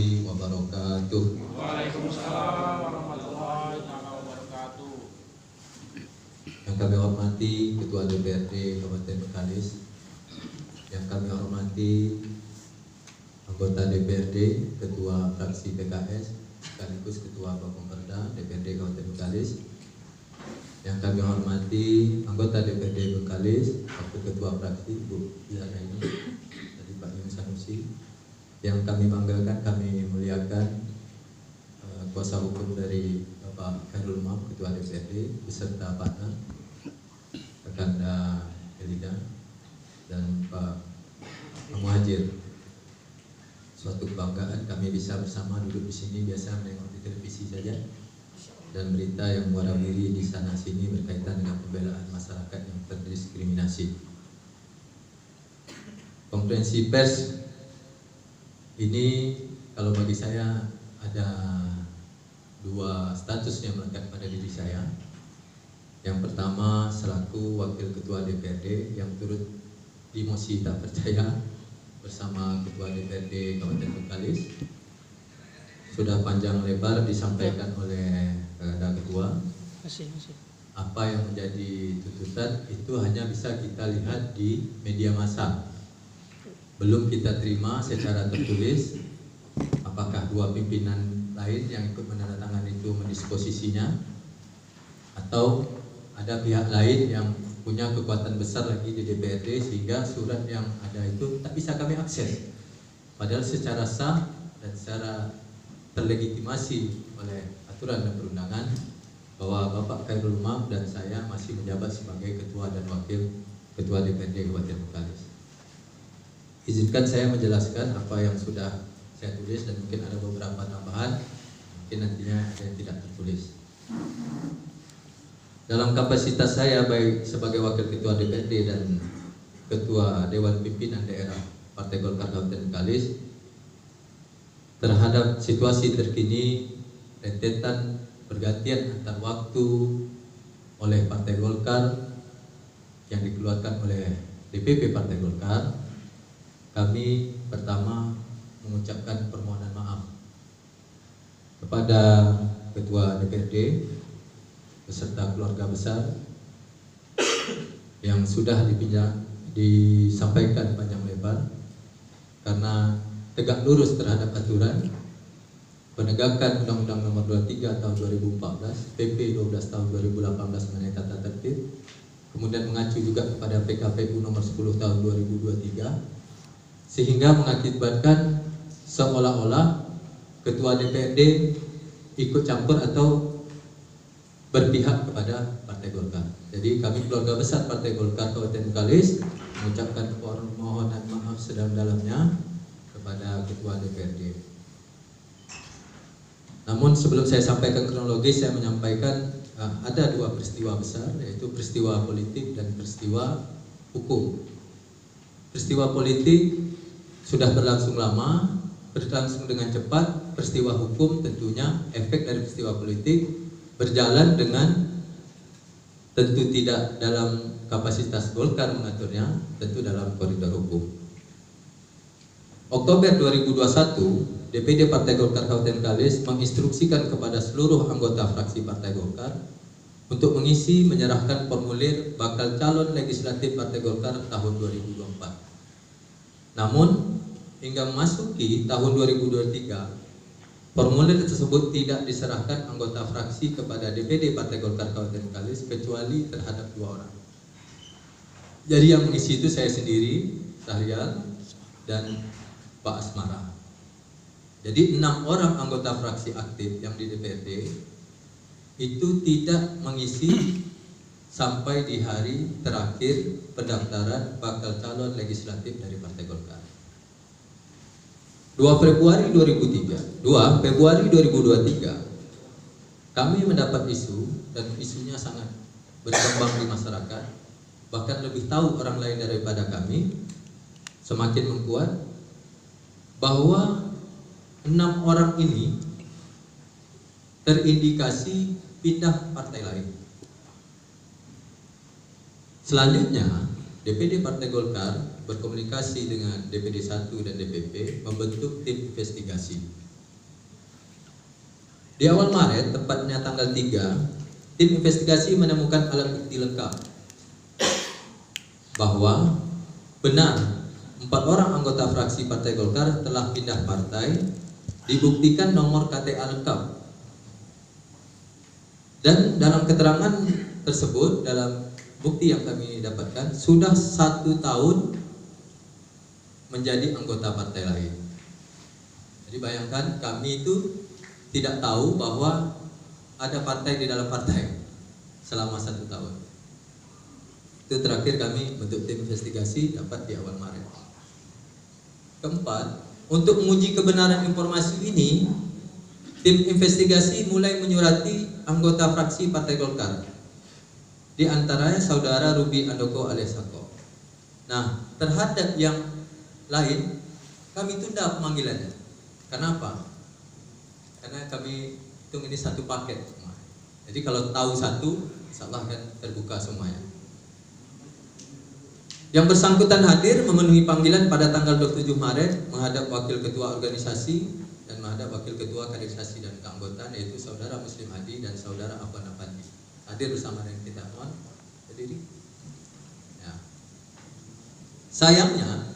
warahmatullahi wabarakatuh. Waalaikumsalam warahmatullahi wabarakatuh. Yang kami hormati Ketua DPRD Kabupaten Bengkalis, yang kami hormati anggota DPRD, Ketua Fraksi PKS, sekaligus Ketua Bapomperda DPRD Kabupaten Bengkalis, yang kami hormati anggota DPRD Bengkalis, Wakil Ketua Fraksi Bu Zaraini, tadi Pak Yunus Sanusi, yang kami banggakan, kami muliakan kuasa hukum dari Bapak Khairul Umam, Ketua DPRD, beserta partner Rekanda Elida dan Pak Muhajir. Suatu kebanggaan kami bisa bersama duduk di sini, biasa menengok di televisi saja, dan berita yang warawiri di sana sini berkaitan dengan pembelaan masyarakat yang terdiskriminasi. Konferensi pers ini kalau bagi saya ada dua status yang melekat pada diri saya. Yang pertama selaku Wakil Ketua DPRD yang turut dimosi tak percaya bersama Ketua DPRD Kabupaten Bengkalis. Sudah panjang lebar disampaikan oleh Ketua. Apa yang menjadi tuntutan itu hanya bisa kita lihat di media massa. Belum kita terima secara tertulis apakah dua pimpinan lain yang ikut menandatangani itu mendisposisinya, atau ada pihak lain yang punya kekuatan besar lagi di DPRD sehingga surat yang ada itu tak bisa kami akses. Padahal secara sah dan secara terlegitimasi oleh aturan dan perundangan bahwa Bapak Khairul Umam dan saya masih menjabat sebagai Ketua dan Wakil Ketua DPRD Kabupaten Bengkalis. Izinkan saya menjelaskan apa yang sudah saya tulis dan mungkin ada beberapa tambahan, mungkin nantinya ada yang tidak tertulis. Dalam kapasitas saya baik sebagai Wakil Ketua DPRD dan Ketua Dewan Pimpinan Daerah Partai Golkar Kabupaten Bengkalis, terhadap situasi terkini rentetan pergantian antar waktu oleh Partai Golkar yang dikeluarkan oleh DPP Partai Golkar, kami pertama mengucapkan permohonan maaf kepada Ketua DPRD beserta keluarga besar yang sudah disampaikan panjang lebar karena tegak lurus terhadap aturan penegakan Undang-Undang Nomor 23 Tahun 2014, PP 12 Tahun 2018 mengenai tata tertib, kemudian mengacu juga kepada PKPU Nomor 10 Tahun 2023, sehingga mengakibatkan seolah-olah Ketua DPRD ikut campur atau berpihak kepada Partai Golkar. Jadi kami keluarga besar Partai Golkar Kabupaten Bengkalis mengucapkan permohonan maaf sedalam-dalamnya kepada Ketua DPRD. Namun sebelum saya sampaikan kronologis, saya menyampaikan ada dua peristiwa besar, yaitu peristiwa politik dan peristiwa hukum. Peristiwa politik sudah berlangsung lama, berlangsung dengan cepat. Peristiwa hukum tentunya efek dari peristiwa politik berjalan dengan tentu tidak dalam kapasitas Golkar mengaturnya, tentu dalam koridor hukum. Oktober 2021, DPD Partai Golkar Kabupaten Bengkalis menginstruksikan kepada seluruh anggota fraksi Partai Golkar untuk mengisi menyerahkan formulir bakal calon legislatif Partai Golkar tahun 2024. Namun hingga memasuki tahun 2023, formulir tersebut tidak diserahkan anggota fraksi kepada DPD Partai Golkar Kabupaten Bengkalis kecuali terhadap 2 orang. Jadi yang mengisi itu saya sendiri, Syahrial, dan Pak Asmara. Jadi 6 orang anggota fraksi aktif yang di DPRD itu tidak mengisi sampai di hari terakhir pendaftaran bakal calon legislatif dari Partai Golkar. 2 Februari 2023 kami mendapat isu, dan isunya sangat berkembang di masyarakat, bahkan lebih tahu orang lain daripada kami, semakin menguat bahwa 6 orang ini terindikasi pindah partai lain. Selanjutnya, DPD Partai Golkar berkomunikasi dengan DPD 1 dan DPP membentuk tim investigasi. Di awal Maret, tepatnya tanggal 3, tim investigasi menemukan alat bukti lengkap bahwa benar 4 orang anggota fraksi Partai Golkar telah pindah partai, dibuktikan nomor KTA lengkap. Dan dalam keterangan tersebut, dalam bukti yang kami dapatkan, sudah 1 tahun menjadi anggota partai lain. Jadi bayangkan, kami itu tidak tahu bahwa ada partai di dalam partai selama 1 tahun. Itu terakhir kami bentuk tim investigasi dapat di awal Maret. Keempat, untuk menguji kebenaran informasi ini, tim investigasi mulai menyurati anggota fraksi Partai Golkar, di antaranya saudara Ruby Handoko alias Sako. Nah, terhadap yang lain kami tunda pemanggilannya. Kenapa? Karena kami hitung ini satu paket semua. Jadi kalau tahu satu, insya Allah akan terbuka semuanya. Yang bersangkutan hadir memenuhi panggilan pada tanggal 27 Maret menghadap Wakil Ketua Organisasi dan menghadap Wakil Ketua Kaderisasi dan Keanggotaan, yaitu Saudara Muslim Hadi dan Saudara Afwan Afandi. Hadir bersama dengan kita, mohon berdiri. Ya. Sayangnya,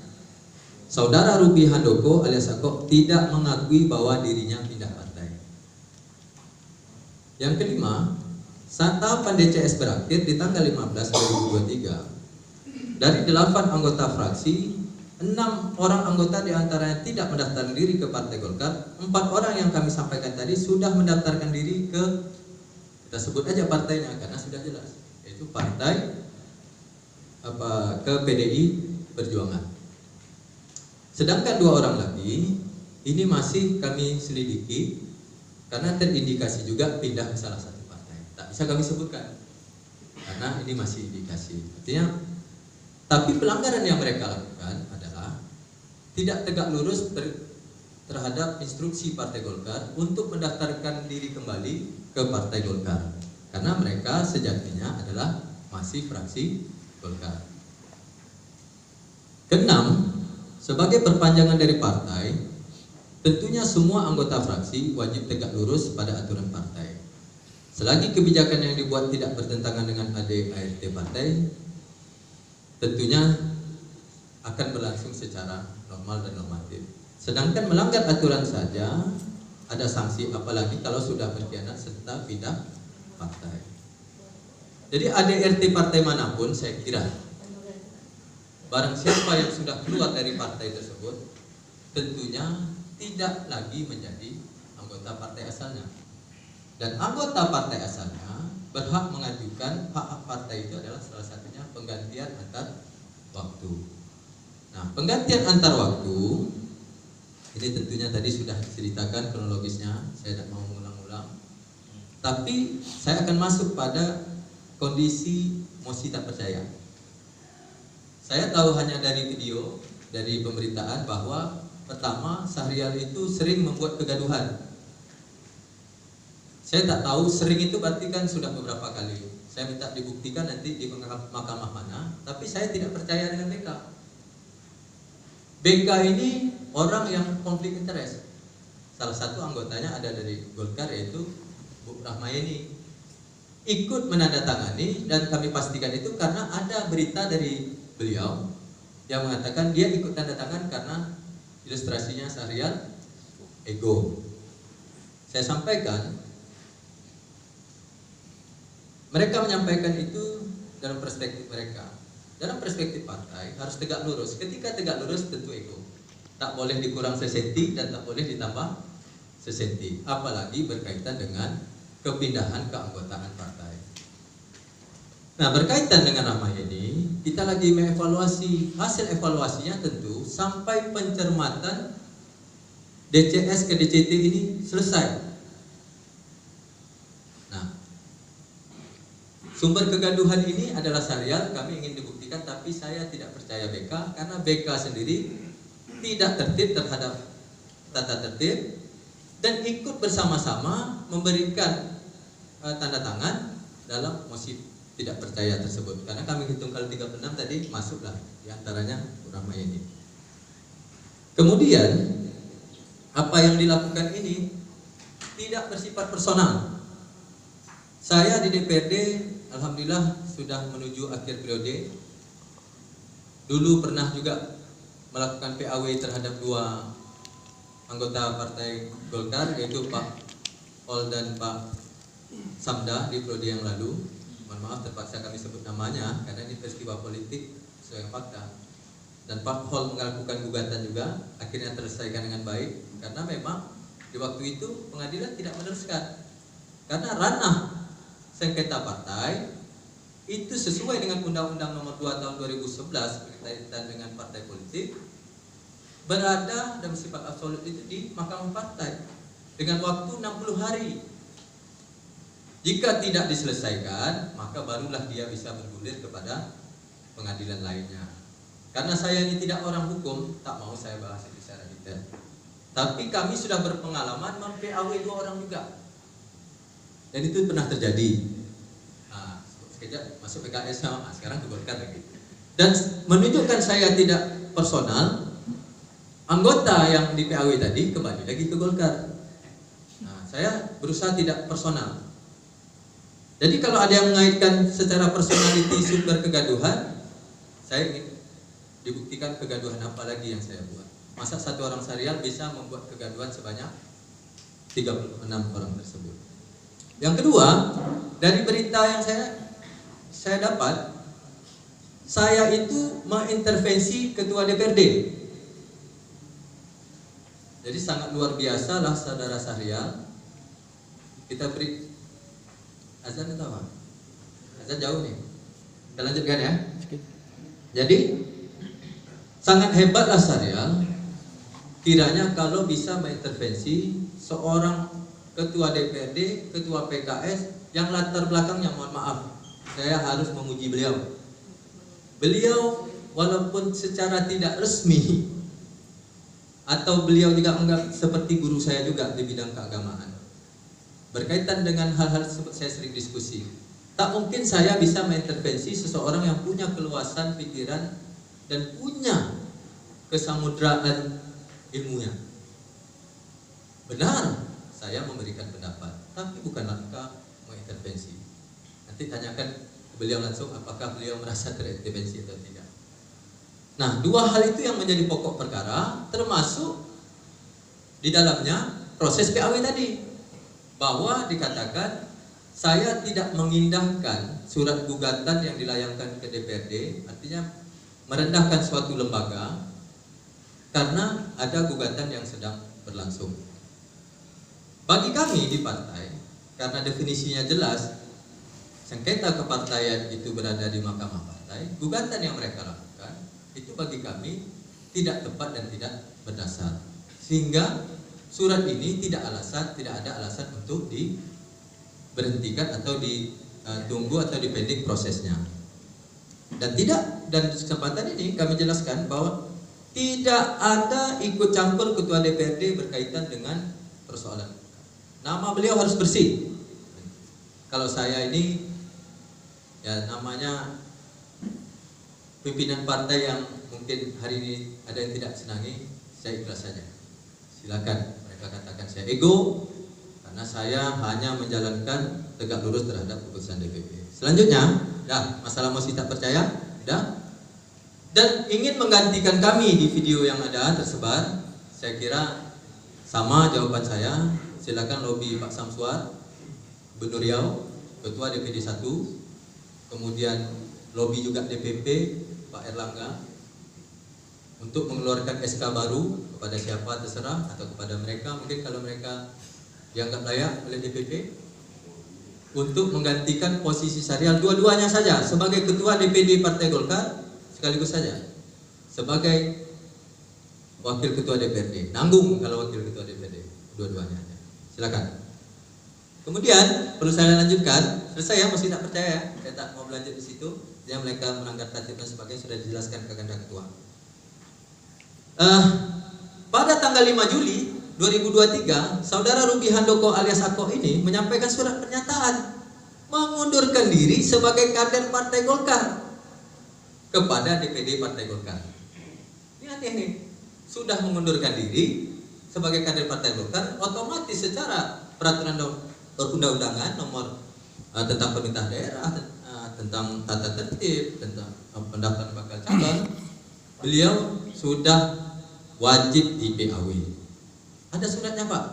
Saudara Ruby Handoko alias Sako tidak mengakui bahwa dirinya pindah partai. Yang kelima, saat tahapan DCS berakhir di tanggal 15 2023, dari 8 anggota fraksi, 6 orang anggota diantaranya tidak mendaftarkan diri ke Partai Golkar. 4 orang yang kami sampaikan tadi sudah mendaftarkan diri ke, kita sebut aja partainya karena sudah jelas, yaitu partai ke PDI Perjuangan. Sedangkan 2 orang lagi ini masih kami selidiki karena terindikasi juga pindah ke salah satu partai. Tak bisa kami sebutkan karena ini masih indikasi. Artinya, tapi pelanggaran yang mereka lakukan adalah tidak tegak lurus terhadap instruksi Partai Golkar untuk mendaftarkan diri kembali ke Partai Golkar, karena mereka sejatinya adalah masih fraksi Golkar. Keenam, sebagai perpanjangan dari partai, tentunya semua anggota fraksi wajib tegak lurus pada aturan partai. Selagi kebijakan yang dibuat tidak bertentangan dengan AD/ART partai, tentunya akan berlangsung secara normal dan normatif. Sedangkan melanggar aturan saja ada sanksi, apalagi kalau sudah berkhianat serta pindah partai. Jadi AD/RT partai manapun, saya kira barang siapa yang sudah keluar dari partai tersebut tentunya tidak lagi menjadi anggota partai asalnya. Dan anggota partai asalnya berhak mengajukan hak partai, itu adalah salah satunya penggantian antar waktu. Nah, penggantian antar waktu ini tentunya tadi sudah diceritakan kronologisnya, saya tidak mau mengulang-ulang. Tapi saya akan masuk pada kondisi mosi tak percaya. Saya tahu hanya dari video, dari pemberitaan bahwa pertama Syahrial itu sering membuat kegaduhan. Saya tak tahu sering itu berarti kan sudah beberapa kali. Saya minta dibuktikan nanti di mahkamah mana, tapi saya tidak percaya dengan BK. BK ini orang yang konflik interest. Salah satu anggotanya ada dari Golkar, yaitu Bu Rahmayeni. Ikut menandatangani, dan kami pastikan itu karena ada berita dari beliau yang mengatakan dia ikut tanda tangan karena ilustrasinya Syahrial ego. Saya sampaikan, mereka menyampaikan itu dalam perspektif mereka. Dalam perspektif partai harus tegak lurus. Ketika tegak lurus tentu ego. Tak boleh dikurang sesenti dan tak boleh ditambah sesenti. Apalagi berkaitan dengan kepindahan keanggotaan partai. Nah, berkaitan dengan Rahmayeni, kita lagi mengevaluasi. Hasil evaluasinya tentu sampai pencermatan DCS ke DCT ini selesai. Nah, sumber kegaduhan ini adalah Syahrial, kami ingin dibuktikan, tapi saya tidak percaya BK karena BK sendiri tidak tertib terhadap tata tertib dan ikut bersama-sama memberikan tanda tangan dalam mosi tidak percaya tersebut. Karena kami hitung kali 36 tadi masuklah diantaranya Rahmayeni. Kemudian apa yang dilakukan ini tidak bersifat personal. Saya di DPRD alhamdulillah sudah menuju akhir periode. Dulu pernah juga melakukan PAW terhadap 2 anggota Partai Golkar, yaitu Pak Ol dan Pak Samda di periode yang lalu. Mohon maaf terpaksa kami sebut namanya karena ini peristiwa politik sesuai fakta. Dan Pak Hol melakukan gugatan juga, akhirnya terselesaikan dengan baik karena memang di waktu itu pengadilan tidak meneruskan karena ranah sengketa partai itu sesuai dengan Undang-Undang Nomor 2 Tahun 2011 berkaitan dengan partai politik, berada dan bersifat absolut itu di Mahkamah Partai dengan waktu 60 hari. Jika tidak diselesaikan, maka barulah dia bisa bergulir kepada pengadilan lainnya. Karena saya ini tidak orang hukum, tak mau saya bahas itu secara detail. Tapi kami sudah berpengalaman mem-PAW 2 orang juga. Dan itu pernah terjadi. Nah, sekejap masuk PKS, sekarang ke Golkar lagi. Dan menunjukkan saya tidak personal, anggota yang di PAW tadi kembali lagi ke Golkar. Nah, saya berusaha tidak personal. Jadi kalau ada yang mengaitkan secara personality sumber kegaduhan, saya ingin dibuktikan kegaduhan apa lagi yang saya buat. Masa satu orang serial bisa membuat kegaduhan sebanyak 36 orang tersebut. Yang kedua, dari berita yang saya dapat, saya itu mengintervensi ketua DPRD. Jadi sangat luar biasa lah saudara Syahrial. Kita beri azan atau apa? Azan jauh nih. Kita lanjutkan ya. Jadi sangat hebatlah Syahrial. Kiranya kalau bisa mengintervensi seorang ketua DPRD, ketua PKS yang latar belakangnya, mohon maaf, saya harus memuji beliau. Beliau walaupun secara tidak resmi atau beliau juga enggak seperti guru saya juga di bidang keagamaan. Berkaitan dengan hal-hal tersebut saya sering diskusi. Tak mungkin saya bisa mengintervensi seseorang yang punya keluasan pikiran dan punya kesamudraan ilmunya. Benar, saya memberikan pendapat, tapi bukan langkah mengintervensi. Nanti tanyakan ke beliau langsung apakah beliau merasa terintervensi atau tidak. Nah, 2 hal itu yang menjadi pokok perkara, termasuk di dalamnya proses PAW tadi. Bahwa dikatakan saya tidak mengindahkan surat gugatan yang dilayangkan ke DPRD, artinya merendahkan suatu lembaga karena ada gugatan yang sedang berlangsung. Bagi kami di partai, karena definisinya jelas, sengketa kepartaian itu berada di Mahkamah Partai, gugatan yang mereka lakukan itu bagi kami tidak tepat dan tidak berdasar. Sehingga surat ini tidak ada alasan untuk diberhentikan atau ditunggu atau dipending prosesnya. Dan kesempatan ini kami jelaskan bahwa tidak ada ikut campur ketua DPRD berkaitan dengan persoalan. Nama beliau harus bersih. Kalau saya ini ya namanya pimpinan partai yang mungkin hari ini ada yang tidak senangi, saya ikhlas saja. Silakan mereka katakan saya ego karena saya hanya menjalankan tegak lurus terhadap keputusan DPP. Selanjutnya, masalah mosi tak percaya, dan ingin menggantikan kami di video yang ada tersebar. Saya kira sama jawaban saya. Silakan lobby Pak Samsuar, Gubernur Riau, Ketua DPD 1, kemudian lobby juga DPP Pak Erlangga untuk mengeluarkan SK baru kepada siapa terserah atau kepada mereka, mungkin kalau mereka dianggap layak oleh DPP untuk menggantikan posisi Syahrial, dua-duanya saja sebagai Ketua DPD Partai Golkar sekaligus saja sebagai Wakil Ketua DPRD, nanggung kalau Wakil Ketua DPRD, dua-duanya aja. Silakan. Kemudian perlu saya lanjutkan, selesai ya, masih tak percaya, saya tak mau berlanjut di situ. Yang mereka melanggar tertib dan sebagainya sudah dijelaskan ke Ganda Ketua. Pada tanggal 5 Juli 2023, Saudara Ruki Handoko alias Ako ini menyampaikan surat pernyataan mengundurkan diri sebagai kader Partai Golkar kepada DPD Partai Golkar. Ini aneh nih, sudah mengundurkan diri sebagai kader Partai Golkar, otomatis secara peraturan perundang-undangan nomor tentang pemerintah daerah, tentang tata tertib, tentang pendaftaran bakal calon, beliau sudah wajib di PAW. Ada suratnya Pak,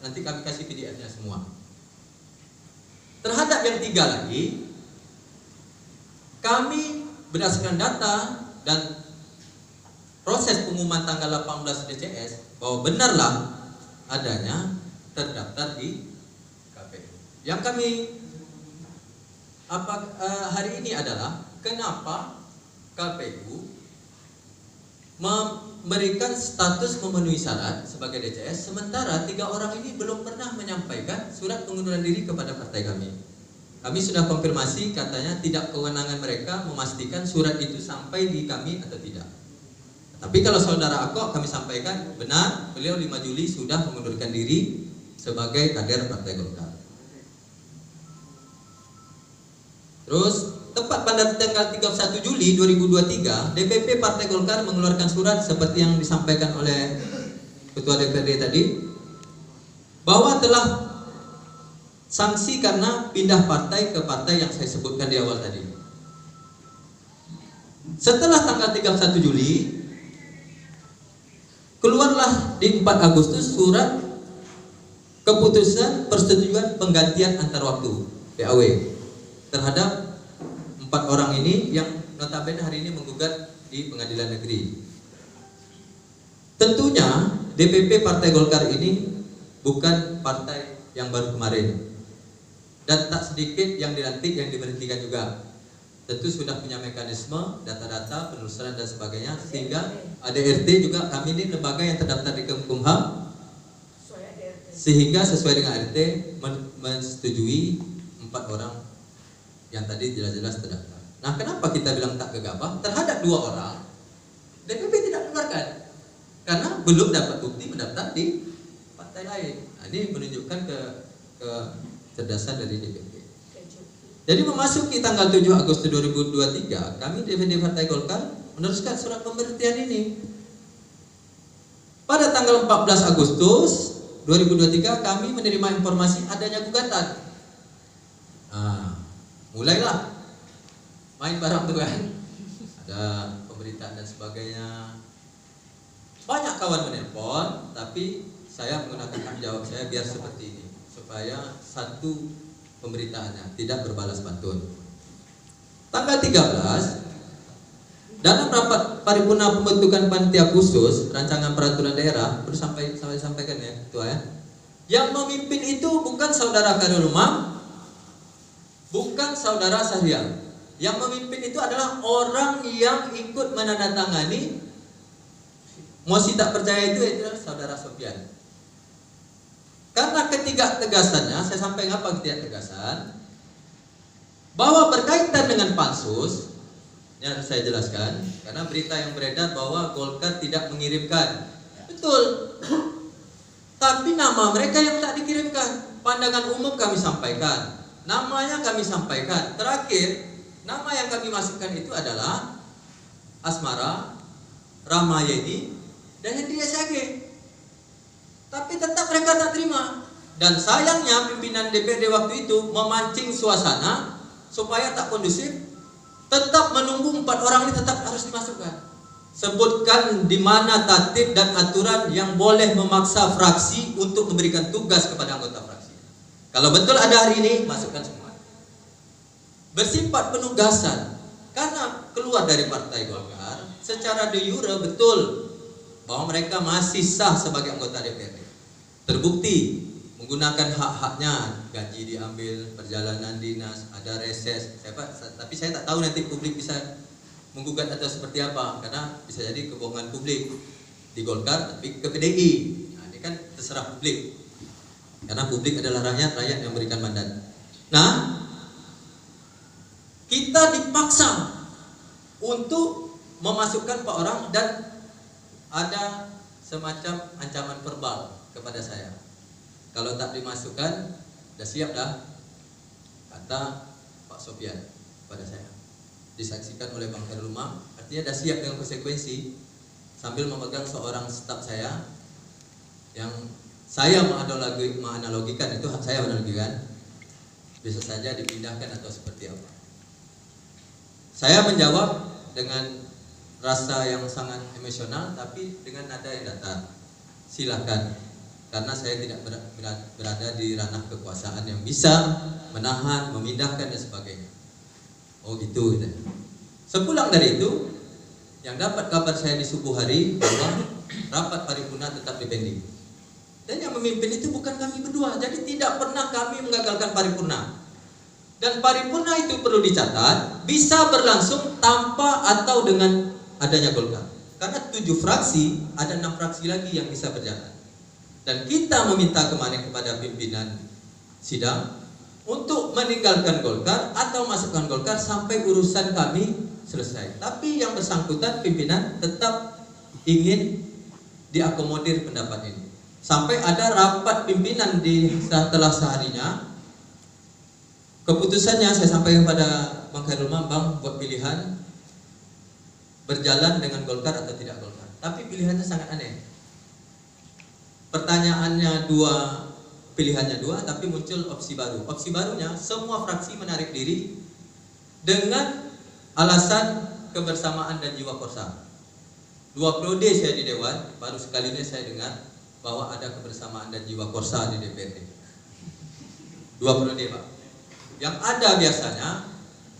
nanti kami kasih PDF-nya semua. Terhadap yang 3 lagi, kami berdasarkan data dan proses pengumuman tanggal 18 DCS bahwa benarlah adanya terdaftar di KPU. Yang kami hari ini adalah kenapa KPU memberikan status memenuhi syarat sebagai DCS, sementara 3 orang ini belum pernah menyampaikan surat pengunduran diri kepada partai kami. Kami sudah konfirmasi, katanya tidak kewenangan mereka memastikan surat itu sampai di kami atau tidak. Tapi kalau saudara Akok kami sampaikan benar, beliau 5 Juli sudah mengundurkan diri sebagai kader Partai Golkar. Terus tepat pada tanggal 31 Juli 2023, DPP Partai Golkar mengeluarkan surat seperti yang disampaikan oleh Ketua DPRD tadi, bahwa telah sanksi karena pindah partai ke partai yang saya sebutkan di awal tadi. Setelah tanggal 31 Juli, keluarlah di 4 Agustus surat keputusan persetujuan penggantian antar waktu PAW terhadap 4 orang ini yang notabene hari ini menggugat di Pengadilan Negeri. Tentunya DPP Partai Golkar ini bukan partai yang baru kemarin, dan tak sedikit yang dilantik yang diberhentikan juga. Tentu sudah punya mekanisme, data-data, penelusuran dan sebagainya, sehingga ADRT juga, kami ini lembaga yang terdaftar di Kemenkumham, sehingga sesuai dengan ADRT menyetujui 4 orang yang tadi jelas-jelas terdaftar. Nah, kenapa kita bilang tak gegabah? Terhadap 2 orang DPP tidak mengeluarkan karena belum dapat bukti mendaftar di partai lain. Nah, ini menunjukkan kecerdasan dari DPP. Jadi memasuki tanggal 7 Agustus 2023, kami DPD Partai Golkar meneruskan surat pemberhentian ini. Pada tanggal 14 Agustus 2023 kami menerima informasi adanya gugatan. Nah, mulailah main barang tuh kan. Ada pemberitaan dan sebagainya. Banyak kawan menelpon, tapi saya menggunakan hak jawab saya biar seperti ini, supaya satu pemberitaannya tidak berbalas pantun. Tanggal 13, dalam rapat paripurna pembentukan panitia khusus rancangan peraturan daerah, perlu sampaikan ya Ketua ya. Yang memimpin itu bukan saudara Khairul Umam, bukan saudara Syahrial. Yang memimpin itu adalah orang yang ikut menandatangani mosi tak percaya itu adalah saudara Sofian. Karena ketidaktegasannya, saya sampaikan apa ketidaktegasan, bahwa berkaitan dengan pansus, yang saya jelaskan, karena berita yang beredar bahwa Golkar tidak mengirimkan, betul. Tapi nama mereka yang tak dikirimkan, pandangan umum kami sampaikan, namanya kami sampaikan. Terakhir, nama yang kami masukkan itu adalah Asmara, Rahmayedi, dan Hendri SAG. Tapi tetap mereka tak terima. Dan sayangnya pimpinan DPRD waktu itu memancing suasana supaya tak kondusif, tetap menunggu 4 orang ini tetap harus dimasukkan. Sebutkan di mana tatib dan aturan yang boleh memaksa fraksi untuk memberikan tugas kepada anggota fraksi. Kalau betul ada hari ini, masukkan semua. Bersifat penugasan, karena keluar dari Partai Golkar, secara de jure betul bahwa mereka masih sah sebagai anggota DPRD. Terbukti menggunakan hak-haknya, gaji diambil, perjalanan dinas, ada reses. Tapi saya tak tahu nanti publik bisa menggugat atau seperti apa, karena bisa jadi kebohongan publik di Golkar tapi ke PDI. Nah, ini kan terserah publik, karena publik adalah rakyat yang memberikan mandat. Nah, kita dipaksa untuk memasukkan 4 orang dan ada semacam ancaman verbal kepada saya. Kalau tak dimasukkan, dah siap dah, kata Pak Sofian kepada saya. Disaksikan oleh Bang Khairul Umam, artinya dah siap dengan konsekuensi, sambil memegang seorang staf saya yang saya menganalogikan itu, saya menanalogikan, bisa saja dipindahkan atau seperti apa. Saya menjawab dengan rasa yang sangat emosional, tapi dengan nada yang datar. Silakan, karena saya tidak berada di ranah kekuasaan yang bisa menahan, memindahkan dan sebagainya. Oh gitu. Sepulang dari itu, yang dapat kabar saya di subuh hari bahwa rapat paripurna tetap dipending. Dan yang memimpin itu bukan kami berdua, jadi tidak pernah kami menggagalkan paripurna. Dan paripurna itu perlu dicatat, bisa berlangsung tanpa atau dengan adanya Golkar. Karena 7 fraksi, ada 6 fraksi lagi yang bisa berjalan. Dan kita meminta kemarin kepada pimpinan sidang untuk meninggalkan Golkar atau masukkan Golkar sampai urusan kami selesai. Tapi yang bersangkutan pimpinan tetap ingin diakomodir pendapat ini. Sampai ada rapat pimpinan setelah seharinya. Keputusannya saya sampaikan pada Bang Khairul Mambang buat pilihan berjalan dengan Golkar atau tidak Golkar. Tapi pilihannya sangat aneh. Pertanyaannya pilihannya dua, tapi muncul opsi baru. Opsi barunya semua fraksi menarik diri dengan alasan kebersamaan dan jiwa korsa. 2 periode saya di Dewan, baru sekali ini saya dengar bahwa ada kebersamaan dan jiwa korsa di DPRD. 2 periode, Pak. Yang ada biasanya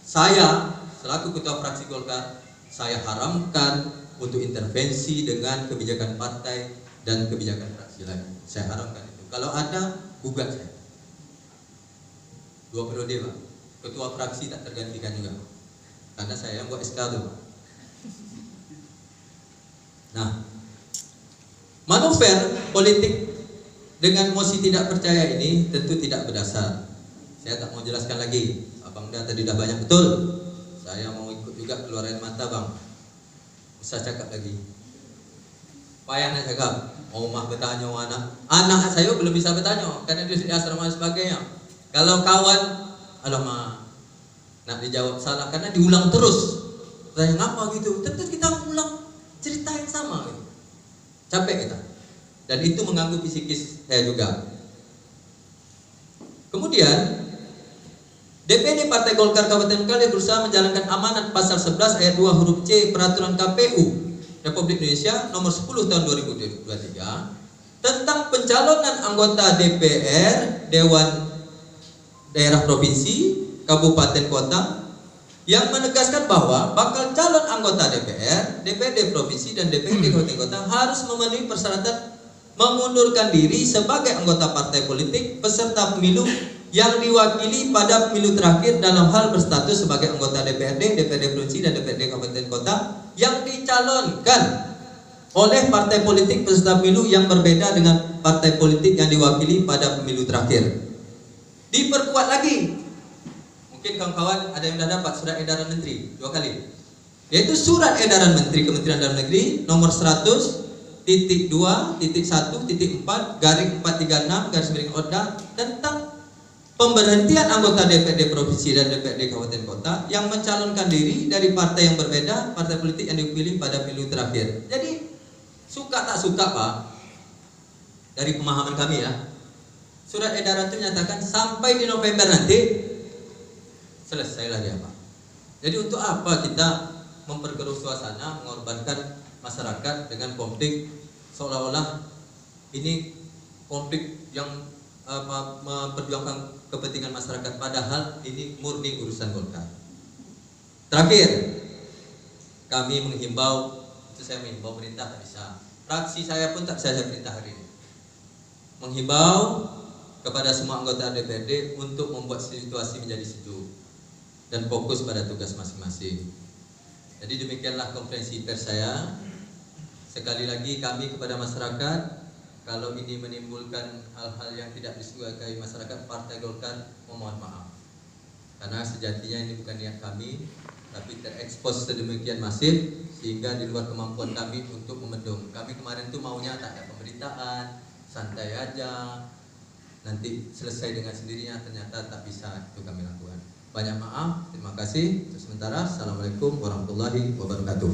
saya selaku ketua fraksi Golkar, saya haramkan untuk intervensi dengan kebijakan partai dan kebijakan fraksi lain. Saya haramkan itu. Kalau ada, gugat saya. 2 periode, Pak. Ketua fraksi tak tergantikan juga, karena saya yang buat SK itu, Pak. Nah, manuver politik dengan mosi tidak percaya ini tentu tidak berdasar. Saya tak mau jelaskan lagi. Abang dah tadi dah banyak betul. Saya mau ikut juga keluar air mata, Bang. Usah cakap lagi. Payah nak cakap. Omah bertanya anak saya belum bisa bertanya karena dia di asrama dan sebagainya. Kalau kawan, alamak, nak dijawab salah karena diulang terus. Saya ngapa gitu? Tentu kita ulang cerita yang sama gitu. Capek kita. Dan itu mengganggu psikis saya juga. Kemudian DPD Partai Golkar Kabupaten Bengkali berusaha menjalankan amanat pasal 11 ayat 2 huruf C Peraturan KPU Republik Indonesia nomor 10 tahun 2023 tentang pencalonan anggota DPR, Dewan Daerah Provinsi, Kabupaten Kota yang menegaskan bahwa bakal calon anggota DPR, DPRD Provinsi dan DPRD Kabupaten Kota harus memenuhi persyaratan mengundurkan diri sebagai anggota partai politik peserta pemilu yang diwakili pada pemilu terakhir dalam hal berstatus sebagai anggota DPRD, DPRD Provinsi dan DPRD Kabupaten Kota yang dicalonkan oleh partai politik peserta pemilu yang berbeda dengan partai politik yang diwakili pada pemilu terakhir. Diperkuat lagi, mungkin kawan-kawan ada yang sudah dapat surat edaran menteri 2 kali, yaitu surat edaran menteri Kementerian Dalam Negeri nomor 100.2.1.4/436 tentang pemberhentian anggota DPRD Provinsi dan DPRD Kabupaten Kota yang mencalonkan diri dari partai yang berbeda, partai politik yang dipilih pada pemilu terakhir. Jadi suka tak suka, Pak, dari pemahaman kami ya, surat edaran itu menyatakan sampai di November nanti selesailah dia, Pak. Jadi untuk apa kita memperkeruh suasana, mengorbankan masyarakat dengan konflik seolah-olah ini konflik yang memperjuangkan kepentingan masyarakat, padahal ini murni urusan Golkar. Terakhir, kami menghimbau, itu saya menghimbau, perintah tak bisa. Fraksi saya pun tak bisa saya perintah hari ini. Menghimbau kepada semua anggota DPRD untuk membuat situasi menjadi sejuk dan fokus pada tugas masing-masing. Jadi demikianlah konferensi pers saya. Sekali lagi kami kepada masyarakat, kalau ini menimbulkan hal-hal yang tidak disukai masyarakat, Partai Golkar memohon maaf. Karena sejatinya ini bukan niat kami, tapi terekspos sedemikian masif sehingga di luar kemampuan kami untuk membendung. Kami kemarin tuh maunya tak ada pemberitaan, santai aja, nanti selesai dengan sendirinya, ternyata tak bisa itu kami lakukan. Banyak maaf, terima kasih. Untuk sementara, Assalamualaikum warahmatullahi wabarakatuh.